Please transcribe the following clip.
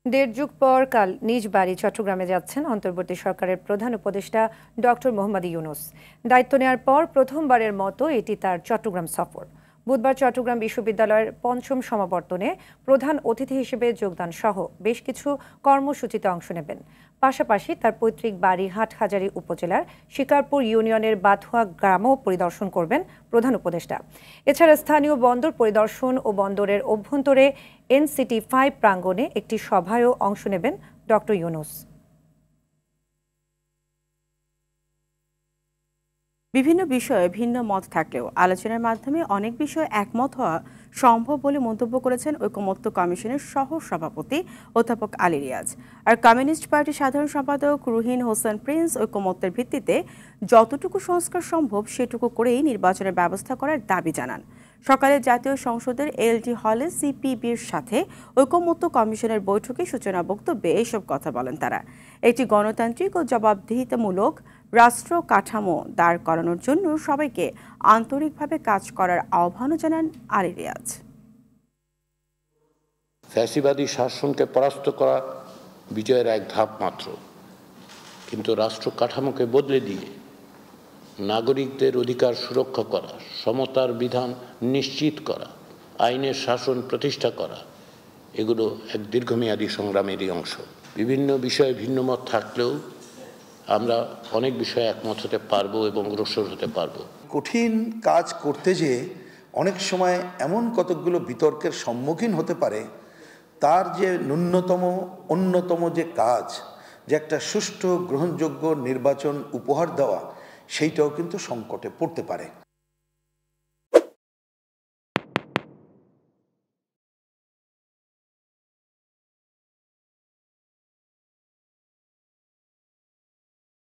দেড় যুগ পর কাল নিজ বাড়ি চট্টগ্রামে যাচ্ছেন অন্তর্বর্তী সরকারের প্রধান উপদেষ্টা ডক্টর মোহাম্মদ ইউনূস। দায়িত্ব নেওয়ার পর প্রথমবারের মতো এটি তার চট্টগ্রাম সফর। বুধবার চট্টগ্রাম বিশ্ববিদ্যালয়ের পঞ্চম সমাবর্তনে প্রধান অতিথি হিসেবে যোগদান সহ বেশ কিছু কর্মসূচিতে অংশ নেবেন। পাশাপাশি তার পৈতৃক বাড়ি হাটহাজারী উপজেলার শিকারপুর ইউনিয়নের বাথুয়া গ্রামও পরিদর্শন করবেন প্রধান উপদেষ্টা। এছাড়া স্থানীয় বন্দর পরিদর্শন ও বন্দরের অভ্যন্তরে NCT-5 প্রাঙ্গণে একটি সভায়ও অংশ নেবেন ডক্টর ইউনূস। বিভিন্ন বিষয়ে ভিন্ন মত থাকলেও আলোচনার মাধ্যমে অনেক বিষয়ে একমত হওয়া সম্ভব বলে মন্তব্য করেছেন ঐকমত্য কমিশনের সহ সভাপতি অধ্যাপক আলী রিয়াজ। আর কমিউনিস্ট পার্টির সাধারণ সম্পাদক রুহিন হোসেন প্রিন্স ঐকমত্যের ভিত্তিতে যতটুকু সংস্কার সম্ভব সেটুকু করেই নির্বাচনের ব্যবস্থা করার দাবি জানান। সকালে জাতীয় সংসদের LT হলে CPBর সাথে ঐকমত্য কমিশনের বৈঠকে সূচনা বক্তব্যে এসব কথা বলেন তারা। একটি গণতান্ত্রিক ও জবাবদিহিতামূলক রাষ্ট্র কাঠামো দাঁড় করানোর জন্য সবাইকে আন্তরিকভাবে কাজ করার আহ্বানও জানান আলী রিয়াজ। ফ্যাসিবাদী শাসনকে পরাস্ত করা বিজয়ের এক ধাপ মাত্র, কিন্তু রাষ্ট্র কাঠামোকে বদলে দিয়ে নাগরিকদের অধিকার সুরক্ষা করা, সমতার বিধান নিশ্চিত করা, আইনের শাসন প্রতিষ্ঠা করা, এগুলো এক দীর্ঘমেয়াদী সংগ্রামেরই অংশ। বিভিন্ন বিষয়ে ভিন্ন মত থাকলেও আমরা অনেক বিষয়ে একমত হতে পারবো এবং অগ্রসর হতে পারবো। কঠিন কাজ করতে যেয়ে অনেক সময় এমন কতকগুলো বিতর্কের সম্মুখীন হতে পারে, তার যে অন্যতম যে কাজ, যে একটা সুষ্ঠু গ্রহণযোগ্য নির্বাচন উপহার দেওয়া, সেইটাও কিন্তু সংকটে পড়তে পারে।